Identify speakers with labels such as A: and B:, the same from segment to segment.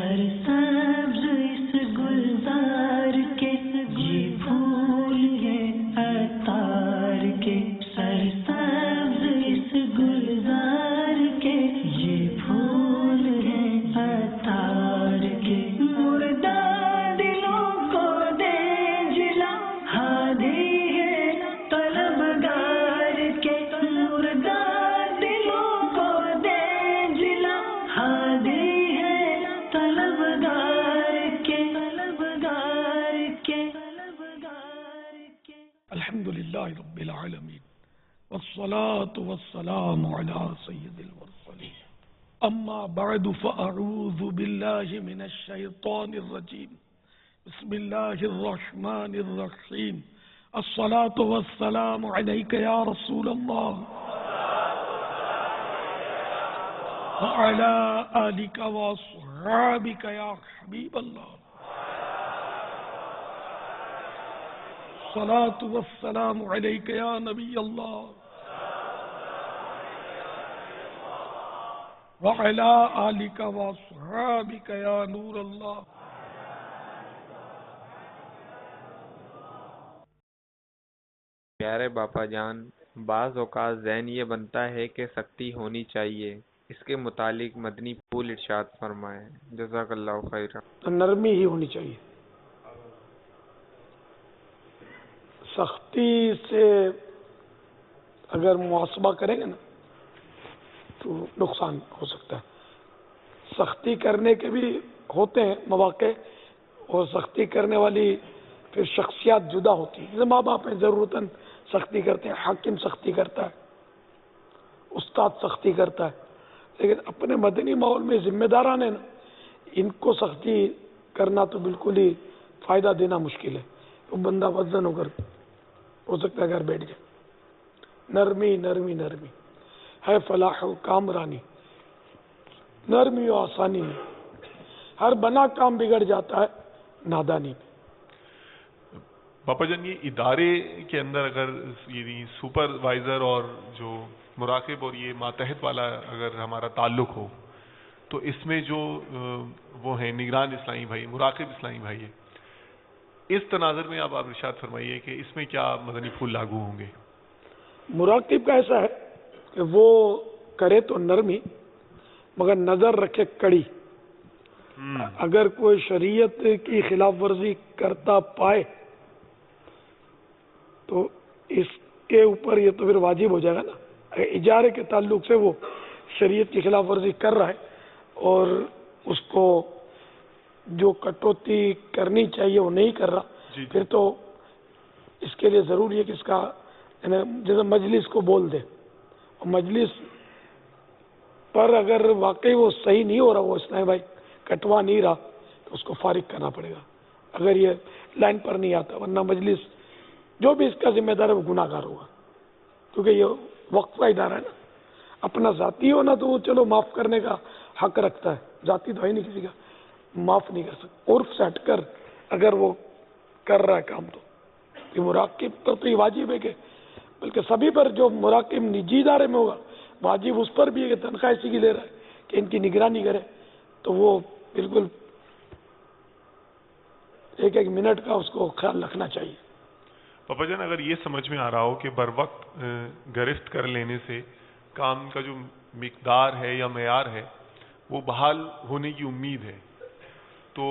A: سرسبز اس گلزار کے یہ پھول ہیں عطار کے، سرسبز اس گلزار کے یہ پھول ہیں عطار کے، مردہ دلوں کو دے جلا ہادی ہے طلبگار کے، مردہ دلوں کو دے جلا ہادی
B: الحمد للہ رب العالمین والصلاة والسلام على سید المرسلین اما بعد فاعوذ باللہ من الشیطان الرجیم بسم اللہ الرحمن الرحیم الصلاة والسلام علیک یا رسول اللہ وعلى آلک واصحابک یا حبیب اللہ الصلاة والسلام علیک یا نبی اللہ وعلی آلک واصحابک یا نور اللہ۔
C: پیارے باپا جان، بعض اوقات ذہن یہ بنتا ہے کہ سختی ہونی چاہیے، اس کے متعلق مدنی پھول ارشاد فرمائیں، جزاک اللہ خیر۔
B: نرمی ہی ہونی چاہیے، سختی سے اگر محاسبہ کریں گے نا تو نقصان ہو سکتا ہے۔ سختی کرنے کے بھی ہوتے ہیں مواقع، اور سختی کرنے والی پھر شخصیات جدا ہوتی ہیں، جیسے ماں باپ ہیں ضرورتاً سختی کرتے ہیں، حاکم سختی کرتا ہے، استاد سختی کرتا ہے، لیکن اپنے مدنی ماحول میں ذمہ داران ہیں نا، ان کو سختی کرنا تو بالکل ہی فائدہ دینا مشکل ہے۔ وہ بندہ وزن ہو سکتا ہے گھر بیٹھ جائے۔ نرمی نرمی نرمی ہے فلاح و کامرانی، نرمی و آسانی میں ہر بنا کام بگڑ جاتا ہے نادانی میں۔
D: باپا جان، یہ ادارے کے اندر اگر یہ سپروائزر اور جو مراقب اور یہ ماتحت والا اگر ہمارا تعلق ہو تو اس میں جو وہ ہیں نگران اسلامی بھائی، مراقب اسلامی بھائی ہے، اس تناظر میں آپ ارشاد فرمائیے کہ اس میں کیا مدنی پھول لاگو ہوں گے؟
B: مراقب کا ایسا ہے کہ وہ کرے تو نرمی مگر نظر رکھے کڑی۔ اگر کوئی شریعت کی خلاف ورزی کرتا پائے تو اس کے اوپر یہ تو پھر واجب ہو جائے گا نا۔ اگر اجارے کے تعلق سے وہ شریعت کی خلاف ورزی کر رہا ہے اور اس کو جو کٹوتی کرنی چاہیے وہ نہیں کر رہا، پھر تو اس کے لیے ضروری ہے کہ اس کا جیسے مجلس کو بول دے، اور مجلس پر اگر واقعی وہ صحیح نہیں ہو رہا، وہ اسلام بھائی کٹوا نہیں رہا، تو اس کو فارغ کرنا پڑے گا اگر یہ لائن پر نہیں آتا، ورنہ مجلس جو بھی اس کا ذمہ دار ہے وہ گناہ گار ہوگا، کیونکہ یہ وقفہ ادارہ ہے نا۔ اپنا ذاتی ہونا تو وہ چلو معاف کرنے کا حق رکھتا ہے، ذاتی تو ہے نہیں کسی کا، معاف نہیں کر سکتا۔ عرف سے ہٹ کر اگر وہ کر رہا ہے کام تو یہ مراقب پر تو یہ واجب ہے کہ بلکہ سبھی پر، جو مراقب نجی ادارے میں ہوگا واجب اس پر بھی ہے کہ تنخواہ اسی کی لے رہا ہے کہ ان کی نگرانی کرے، تو وہ بالکل ایک ایک منٹ کا اس کو خیال رکھنا چاہیے۔
D: پاپا جان، اگر یہ سمجھ میں آ رہا ہو کہ بر وقت گرفت کر لینے سے کام کا جو مقدار ہے یا معیار ہے وہ بحال ہونے کی امید ہے، تو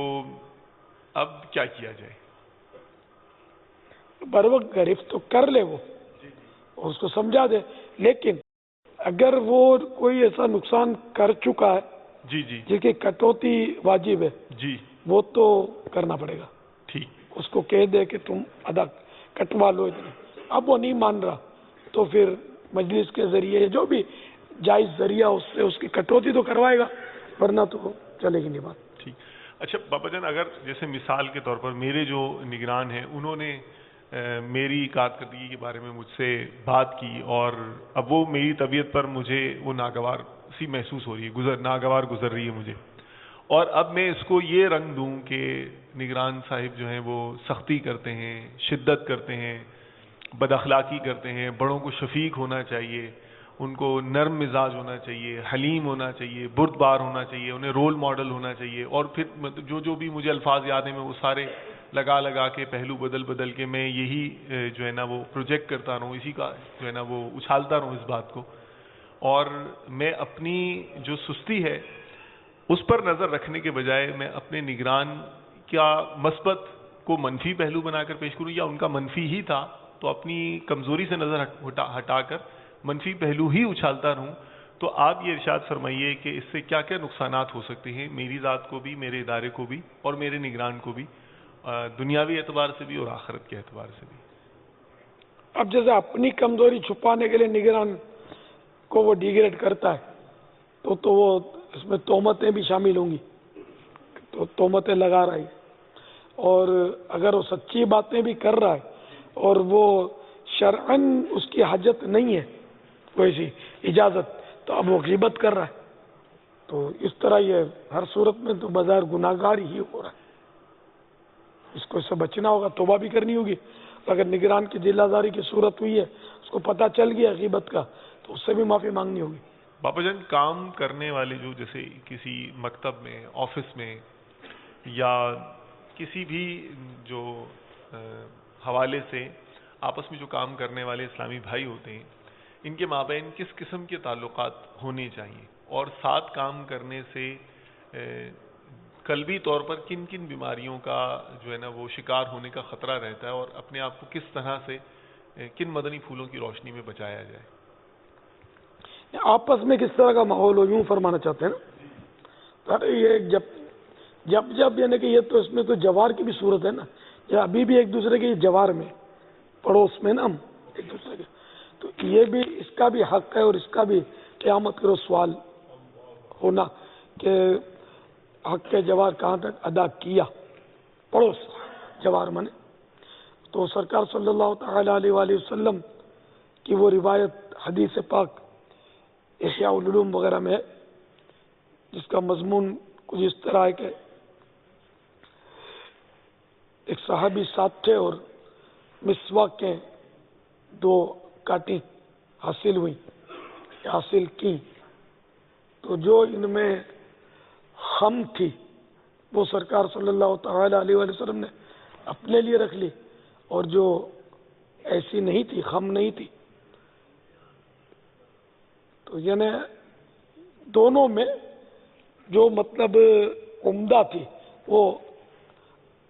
D: اب کیا کیا جائے؟
B: بر وقت گرفت تو کر لے وہ، اور اس کو سمجھا دے، لیکن اگر وہ کوئی ایسا نقصان کر چکا ہے
D: جی جی
B: جس کی کٹوتی واجب ہے،
D: جی
B: وہ تو کرنا پڑے گا۔
D: ٹھیک،
B: اس کو کہہ دے کہ تم ادا کٹوا لو اتنا، اب وہ نہیں مان رہا تو پھر مجلس کے ذریعے جو بھی جائز ذریعہ اس سے اس کی کٹوتی تو کروائے گا، ورنہ تو چلے گی نہیں بات۔
D: ٹھیک۔ اچھا بابا جان، اگر جیسے مثال کے طور پر میرے جو نگران ہیں انہوں نے میری کارکردگی کے بارے میں مجھ سے بات کی، اور اب وہ میری طبیعت پر مجھے وہ ناگوار سی محسوس ہو رہی ہے، ناگوار گزر رہی ہے مجھے، اور اب میں اس کو یہ رنگ دوں کہ نگران صاحب جو ہیں وہ سختی کرتے ہیں، شدت کرتے ہیں، بد اخلاقی کرتے ہیں، بڑوں کو شفیق ہونا چاہیے، ان کو نرم مزاج ہونا چاہیے، حلیم ہونا چاہیے، بردبار ہونا چاہیے، انہیں رول ماڈل ہونا چاہیے، اور پھر جو بھی مجھے الفاظ یاد ہیں میں وہ سارے لگا کے پہلو بدل کے میں یہی جو ہے نا وہ پروجیکٹ کرتا رہوں، اسی کا جو ہے نا وہ اچھالتا رہوں اس بات کو، اور میں اپنی جو سستی ہے اس پر نظر رکھنے کے بجائے میں اپنے نگران کیا مثبت کو منفی پہلو بنا کر پیش کروں، یا ان کا منفی ہی تھا تو اپنی کمزوری سے نظر ہٹا کر منفی پہلو ہی اچھالتا رہوں، تو آپ یہ ارشاد فرمائیے کہ اس سے کیا کیا نقصانات ہو سکتے ہیں میری ذات کو بھی، میرے ادارے کو بھی، اور میرے نگران کو بھی، دنیاوی اعتبار سے بھی اور آخرت کے اعتبار سے بھی۔
B: اب جیسے اپنی کمزوری چھپانے کے لیے نگران کو وہ ڈیگریڈ کرتا ہے تو وہ اس میں تہمتیں بھی شامل ہوں گی، تو تہمتیں لگا رہا ہے، اور اگر وہ سچی باتیں بھی کر رہا ہے اور وہ شرعاً اس کی حاجت نہیں ہے کوئی سی اجازت، تو اب وہ غیبت کر رہا ہے، تو اس طرح یہ ہر صورت میں تو بظاہر گناہگار ہی ہو رہا ہے، اس کو اس سے بچنا ہوگا، توبہ بھی کرنی ہوگی، اگر نگران کی دل آزاری کی صورت ہوئی ہے، اس کو پتہ چل گیا غیبت کا، تو اس سے بھی معافی مانگنی ہوگی۔
D: باپا جان، کام کرنے والے جو جیسے کسی مکتب میں، آفس میں، یا کسی بھی جو حوالے سے آپس میں جو کام کرنے والے اسلامی بھائی ہوتے ہیں، ان کے مابین کس قسم کے تعلقات ہونے چاہیے، اور ساتھ کام کرنے سے قلبی طور پر کن کن بیماریوں کا جو ہے نا وہ شکار ہونے کا خطرہ رہتا ہے، اور اپنے آپ کو کس طرح سے کن مدنی پھولوں کی روشنی میں بچایا جائے؟
B: آپس میں کس طرح کا ماحول ہو، یوں فرمانا چاہتے ہیں نا؟ ارے یہ جب یعنی کہ یہ تو اس میں تو جوار کی بھی صورت ہے نا، یا ابھی بھی ایک دوسرے کے جوار میں پڑوس میں نا ہم ایک دوسرے کے، تو یہ بھی اس کا بھی حق ہے، اور اس کا بھی قیامت کرو سوال ہونا کہ حق کے جوار کہاں تک ادا کیا، پڑوس جوار مانے۔ تو سرکار صلی اللہ تعالی علیہ وآلہ وسلم کی وہ روایت حدیث پاک احیاء العلوم وغیرہ میں ہے، جس کا مضمون کچھ اس طرح ہے کہ ایک صحابی ساتھ تھے اور مسواک کے 2 کاٹیں حاصل ہوئی، حاصل کی، تو جو ان میں خم تھی وہ سرکار صلی اللہ تعالی علیہ وآلہ وسلم نے اپنے لیے رکھ لی، اور جو ایسی نہیں تھی، خم نہیں تھی، تو یعنی دونوں میں جو مطلب عمدہ تھی وہ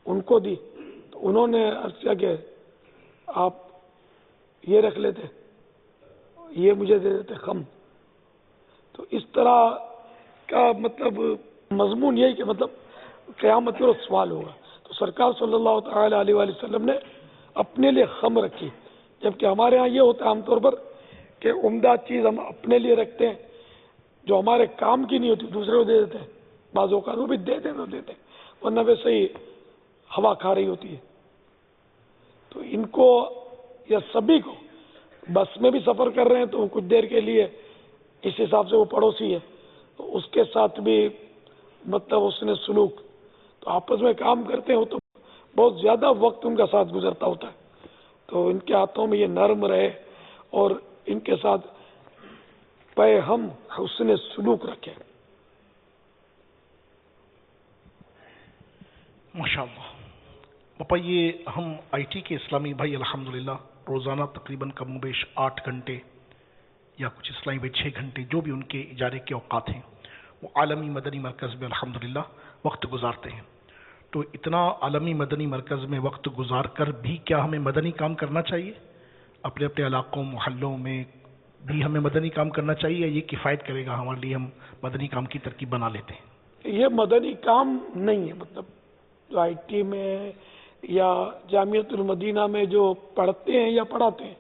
B: ان کو دی، تو انہوں نے عرض کیا کہ آپ یہ رکھ لیتے، یہ مجھے دے دیتے خم۔ تو اس طرح کا مطلب مضمون یہی کہ مطلب قیامت پر سوال ہوگا، تو سرکار صلی اللہ تعالی علیہ وآلہ وسلم نے اپنے لیے خم رکھی، جبکہ ہمارے ہاں یہ ہوتا ہے عام طور پر کہ عمدہ چیز ہم اپنے لیے رکھتے ہیں، جو ہمارے کام کی نہیں ہوتی دوسرے کو دے دیتے ہیں، بعض اوقات وہ بھی دیتے تو دیتے ہیں، ورنہ ویسے ہی ہوا کھا رہی ہوتی ہے۔ تو ان کو یا سبھی کو، بس میں بھی سفر کر رہے ہیں تو کچھ دیر کے لیے اس حساب سے وہ پڑوسی ہے، تو اس کے ساتھ بھی مطلب اس نے سلوک، تو آپس میں کام کرتے ہو تو بہت زیادہ وقت ان کا ساتھ گزرتا ہوتا ہے، تو ان کے ہاتھوں میں یہ نرم رہے اور ان کے ساتھ پے ہم حسن سلوک رکھیں۔
E: ماشاءاللہ پاپا، یہ ہم آئی ٹی کے اسلامی بھائی الحمدللہ روزانہ تقریباً کم و بیش 8 گھنٹے یا کچھ اسلامی بھائی 6 گھنٹے جو بھی ان کے اجارے کے اوقات ہیں وہ عالمی مدنی مرکز میں الحمدللہ وقت گزارتے ہیں، تو اتنا عالمی مدنی مرکز میں وقت گزار کر بھی کیا ہمیں مدنی کام کرنا چاہیے؟ اپنے اپنے علاقوں محلوں میں بھی ہمیں مدنی کام کرنا چاہیے، یہ کفایت کرے گا ہمارے لیے ہم مدنی کام کی ترکیب بنا لیتے ہیں؟
B: یہ مدنی کام نہیں ہے، مطلب جو آئی ٹی میں یا جامعۃ المدینہ میں جو پڑھتے ہیں یا پڑھاتے ہیں،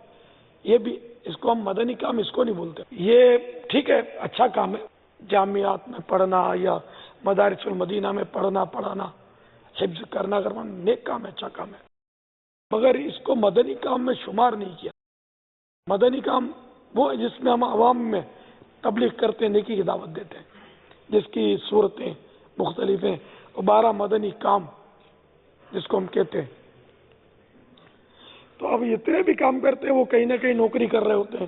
B: یہ بھی اس کو ہم مدنی کام اس کو نہیں بولتے۔ یہ ٹھیک ہے، اچھا کام ہے، جامعات میں پڑھنا یا مدارس المدینہ میں پڑھنا پڑھانا، حفظ کرنا نیک کام ہے، اچھا کام ہے، مگر اس کو مدنی کام میں شمار نہیں کیا۔ مدنی کام وہ ہے جس میں ہم عوام میں تبلیغ کرتے ہیں، نیکی کی دعوت دیتے ہیں، جس کی صورتیں مختلف ہیں، 12 مدنی کام جس کو ہم کہتے ہیں۔ تو اب اتنے بھی کام کرتے ہیں وہ کہیں نہ کہیں نوکری کر رہے ہوتے ہیں،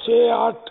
B: 6-8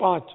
B: 5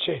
B: 6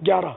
B: 11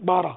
B: 12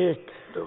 B: 1 2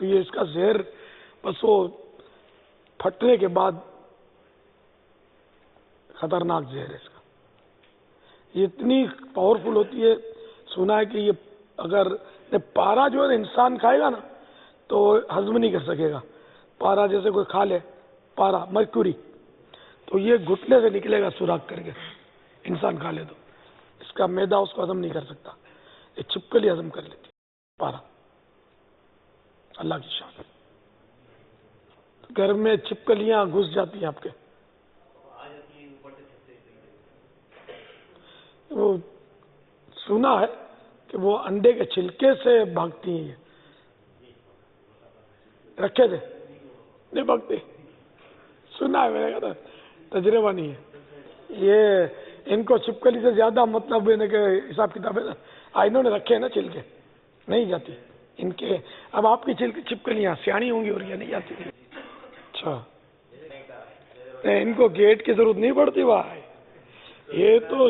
B: تو یہ اس کا زہر بس وہ پھٹنے کے بعد خطرناک زہر ہے اس کا. یہ اتنی پاورفل ہوتی ہے. سنا ہے کہ یہ اگر پارا جو ہے انسان کھائے گا نا تو ہضم نہیں کر سکے گا. پارا جیسے کوئی کھا لے, پارا مرکوری, تو یہ گھٹنے سے نکلے گا سوراخ کر کے. انسان کھا لے تو اس کا معدہ اس کو ہضم نہیں کر سکتا. یہ چھپکلی ہضم کر لیتی پارا. اللہ کی شان. گھر میں چھپکلیاں گھس جاتی ہیں آپ کے. وہ سنا ہے کہ وہ انڈے کے چھلکے سے بھاگتی ہیں. یہ رکھے تھے نہیں بھاگتے. سنا ہے, میں نے کہا تجربہ نہیں ہے. یہ ان کو چھپکلی سے زیادہ مطلب کہ حساب کتاب ہے نا. انہوں نے رکھے ہیں نا چھلکے, نہیں جاتی ان کے. اب آپ کی چھپکلیاں سیاਣੀ ہوں گی اور یہ نہیں جاتی. اچھا, ان کو گیٹ کی ضرورت نہیں پڑتی وہاں. یہ تو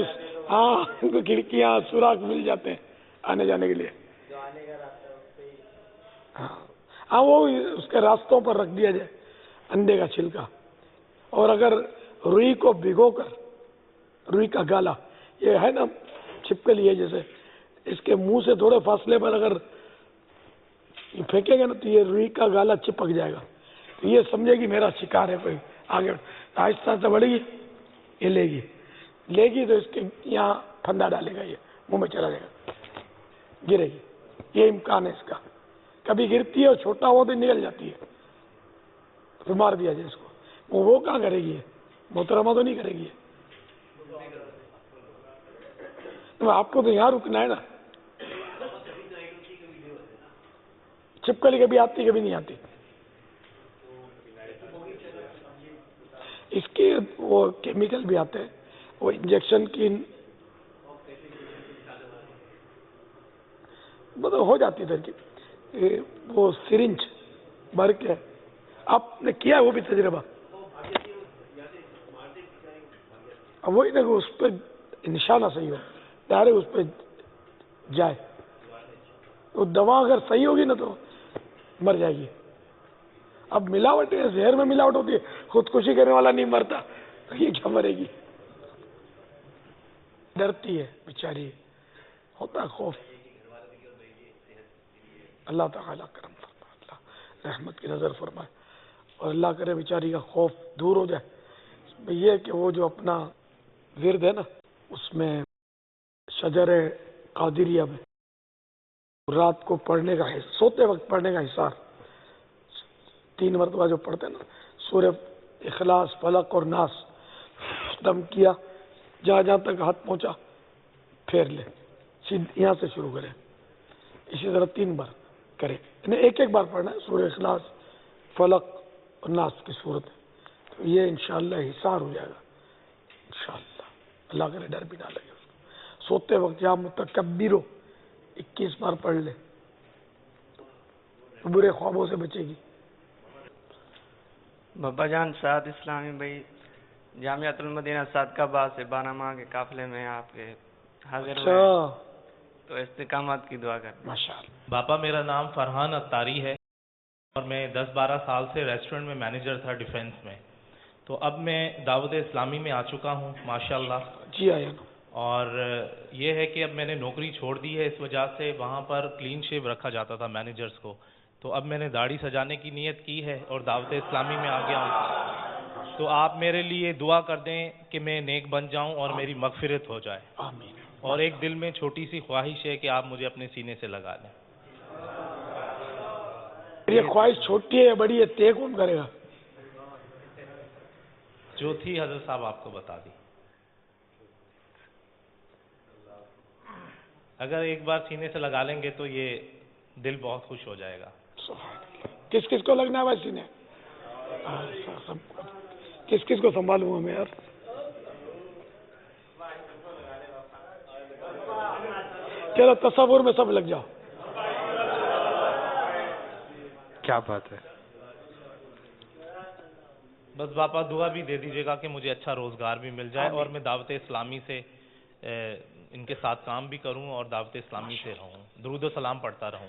B: ہاں ان کو کھڑکیاں سوراخ مل جاتے ہیں آنے جانے کے لیے. ہاں وہ اس کے راستوں پر رکھ دیا جائے انڈے کا چھلکا. اور اگر روئی کو بھگو کر, روئی کا گالا یہ ہے نا چھپکلی ہے جیسے, اس کے منہ سے تھوڑے فاصلے پر اگر پھینکے گا نا تو یہ روئی کا گالا چپک جائے گا. تو یہ سمجھے گی میرا شکار ہے کوئی آگے. آہستہ آہستہ بڑھے گی, یہ لے گی تو اس کے یہاں پھندا ڈالے گا, یہ منہ میں چلا جائے گا, گرے گی. یہ امکان ہے اس کا. کبھی گرتی ہے اور چھوٹا ہوا تو نکل جاتی ہے, پھر مار دیا جائے اس کو. وہ کہاں کرے گی, محترمہ تو نہیں کرے گی. تو آپ کو تو یہاں رکنا ہے نا. چھپکلی کبھی آتی کبھی نہیں آتی. اس کے وہ کیمیکل بھی آتے ہیں, وہ انجیکشن کی مطلب ہو جاتی ترکیب. وہ سرنج بھر کے آپ نے کیا وہ بھی تجربہ. اب وہی نا اس پہ نشانہ صحیح ہو, ڈائریکٹ اس پہ جائے. وہ دوا اگر صحیح ہوگی نا تو مر جائے گی. اب ملاوٹ ہے, زہر میں ملاوٹ ہوتی ہے. خودکشی کرنے والا نہیں مرتا, یہ کیا مرے گی. ڈرتی ہے بیچاری, ہوتا ہے خوف. اللہ تعالیٰ کرم فرمائے, اللہ رحمت کی نظر فرمائے, اور اللہ کرے بیچاری کا خوف دور ہو جائے. یہ کہ وہ جو اپنا ورد ہے نا اس میں شجر قادریہ میں رات کو پڑھنے کا ہے, سوتے وقت پڑھنے کا حصار 3 مرتبہ جو پڑھتے ہیں نا, سورہ اخلاص, فلق اور ناس, دم کیا جہاں جہاں تک ہاتھ پہنچا پھیر لے, یہاں سے شروع کرے. اسی طرح 3 بار کرے, انہیں ایک بار پڑھنا ہے سورہ اخلاص, فلق اور ناس کی صورت. تو یہ انشاءاللہ حصار ہو جائے گا انشاءاللہ. اللہ کرے ڈر بھی نہ لگے اس کو. سوتے وقت یا متکبر ہو 21 بار پڑھ لے, برے خوابوں سے بچے گی.
F: بابا جان سعد اسلامی بھائی جامعۃ المدینہ صادقہ آباد سے 12 ماہ کے قافلے میں آپ کے حاضر ہوئے, تو استقامت کی دعا کرتے ہیں.
B: ماشاءاللہ.
G: باپا میرا نام فرحان اتاری ہے اور میں 10-12 سال سے ریسٹورنٹ میں مینیجر تھا ڈیفینس میں. تو اب میں دعوت اسلامی میں آ چکا ہوں ماشاءاللہ.
B: جی آیا.
G: اور یہ ہے کہ اب میں نے نوکری چھوڑ دی ہے, اس وجہ سے وہاں پر کلین شیو رکھا جاتا تھا مینیجرز کو. تو اب میں نے داڑھی سجانے کی نیت کی ہے اور دعوت اسلامی میں آ گیا ہوں. تو آپ میرے لیے دعا کر دیں کہ میں نیک بن جاؤں اور میری مغفرت ہو جائے.
B: آمین.
G: اور ایک دل میں چھوٹی سی خواہش ہے کہ آپ مجھے اپنے سینے سے لگا لیں.
B: یہ خواہش چھوٹی ہے بڑی ہے, طے کون کرے گا؟
G: جو تھی حضرت صاحب آپ کو بتا دی. اگر ایک بار سینے سے لگا لیں گے تو یہ دل بہت خوش ہو جائے گا.
B: کس کس کو لگنا ہے بھائی سینے؟ کس کس کو سنبھالوں گا میں یار؟ چلو تصور میں سب لگ جاؤ.
F: کیا بات ہے.
G: بس باپا دعا بھی دے دیجیے گا کہ مجھے اچھا روزگار بھی مل جائے اور میں دعوت اسلامی سے ان کے ساتھ کام بھی کروں اور دعوت اسلامی سے رہوں, درود و سلام پڑھتا رہوں.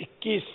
B: 21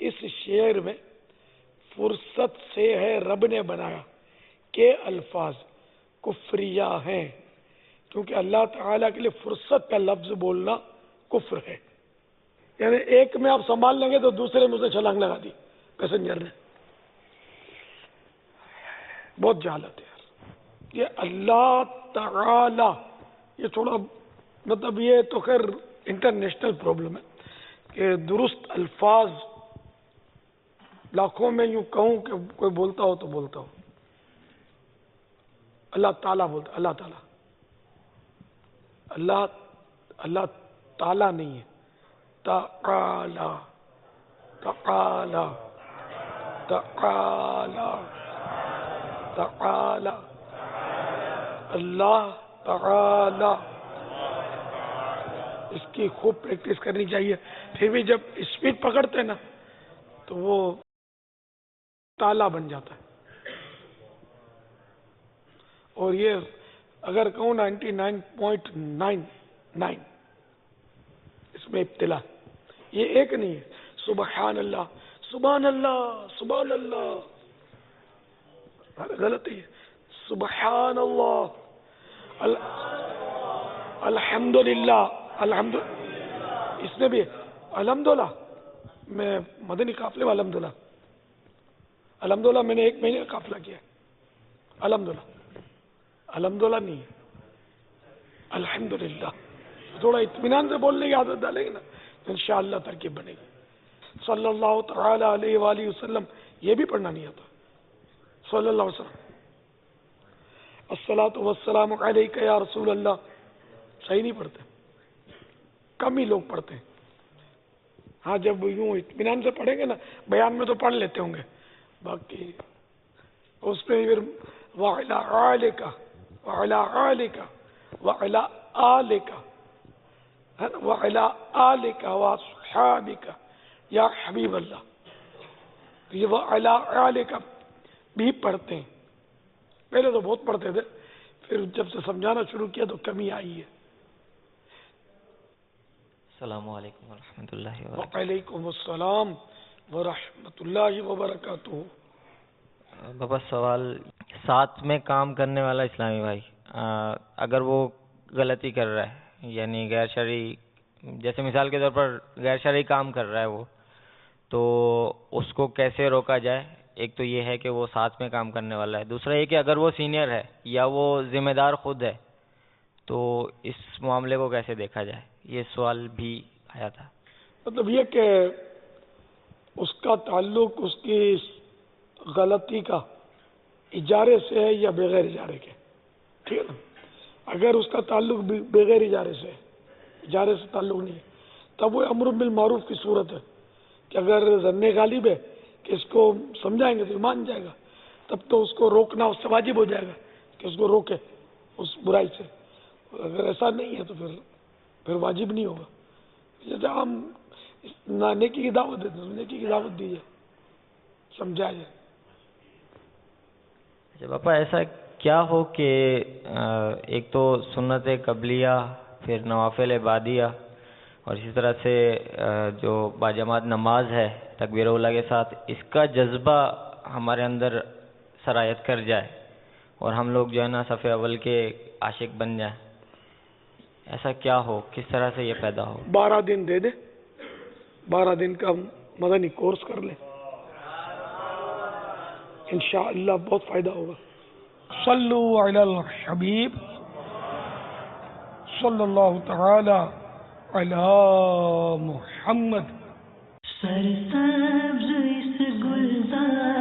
B: اس شعر میں فرصت سے ہے رب نے بنایا کہ الفاظ کفریہ ہیں، کیونکہ اللہ تعالیٰ کے لیے فرصت کا لفظ بولنا کفر ہے. یعنی ایک میں آپ سنبھال لیں گے تو دوسرے میں اسے چھلانگ لگا دی پیسنجر نے. بہت جہالت ہے یار. یہ اللہ تعالی، یہ تھوڑا مطلب یہ تو خیر انٹرنیشنل پرابلم ہے کہ درست الفاظ لاکھوں میں یوں کہوں کہ کوئی بولتا ہو تو بولتا ہو. اللہ تعالیٰ بولتا، اللہ تعالیٰ، اللہ تعالیٰ نہیں ہے، تعالی تعالی تعالی تعالی اللہ تعالی. اس کی خوب پریکٹس کرنی چاہیے. پھر بھی جب اسپیڈ پکڑتے ہیں نا تو وہ تالا بن جاتا ہے. اور یہ اگر کہوں 99.99 اس میں ابتلا، یہ ایک نہیں ہے. سبحان اللہ سبحان اللہ سبحان اللہ، غلط ہے. سبحان اللہ الحمدللہ اس نے بھی الحمدللہ. میں مدنی قافلے میں الحمدللہ میں نے 1 مہینے کا قافلہ کیا. الحمدللہ نہیں ہے، الحمدللہ. تھوڑا اطمینان سے بولنے کی عادت ڈالیں گے نا تو انشاءاللہ ترکیب بنے گی. صلی اللہ تعالی علیہ وآلہ وسلم، یہ بھی پڑھنا نہیں آتا. صلی اللہ علیہ وسلم الصلاۃ والسلام علیک یا رسول اللہ، صحیح نہیں پڑھتے، کم ہی لوگ پڑھتے ہیں. ہاں جب یوں اطمینان سے پڑھیں گے نا بیان میں تو پڑھ لیتے ہوں گے، باقی اس پہ پھر وعلی آلک وعلی آلک وعلی آلک وعلی آلک واصحابک یا حبیب اللہ، یہ وعلی آلک بھی پڑھتے ہیں. پہلے تو بہت پڑھتے تھے، پھر جب سے سمجھانا شروع کیا تو کمی آئی ہے.
C: السلام علیکم ورحمۃ اللہ وبرکاتہ.
B: وعلیکم السلام ورحمۃ اللہ وبرکاتہ.
C: بابا سوال، ساتھ میں کام کرنے والا اسلامی بھائی اگر وہ غلطی کر رہا ہے، یعنی غیر شرعی، جیسے مثال کے طور پر غیر شرعی کام کر رہا ہے وہ، تو اس کو کیسے روکا جائے؟ ایک تو یہ ہے کہ وہ ساتھ میں کام کرنے والا ہے، دوسرا یہ کہ اگر وہ سینئر ہے یا وہ ذمہ دار خود ہے تو اس معاملے کو کیسے دیکھا جائے؟ یہ سوال بھی آیا تھا.
B: مطلب یہ کہ اس کا تعلق اس کی غلطی کا اجارے سے ہے یا بغیر اجارے کے. ٹھیک ہے نا؟ اگر اس کا تعلق بغیر اجارے سے ہے، اجارے سے تعلق نہیں ہے، تب وہ امر بالمعروف کی صورت ہے کہ اگر ظن غالب ہے کہ اس کو سمجھائیں گے تو مان جائے گا، تب تو اس کو روکنا اس سے واجب ہو جائے گا کہ اس کو روکے اس برائی سے. اگر ایسا نہیں ہے تو پھر واجب نہیں ہوگا. جیسے ہم نیکی کی دعوت دیتے ہیں، نیکی کی دعوت دیجیے، سمجھا جائے.
C: اچھا باپا، ایسا کیا ہو کہ ایک تو سنت قبلیہ، پھر نوافل بعدیہ، اور اسی طرح سے جو باجماعت نماز ہے تکبیر اولیٰ کے ساتھ، اس کا جذبہ ہمارے اندر سرایت کر جائے اور ہم لوگ جو ہے نا صف اول کے عاشق بن جائیں؟ ایسا کیا ہو، کس طرح سے یہ پیدا ہو؟
B: 12 دن دے دے، 12 دن کا مدنی کورس کر لیں، انشاءاللہ بہت فائدہ ہوگا. صلو علی الحبیب صلی اللہ تعالی علی محمد.
A: سرسبز اس گلزار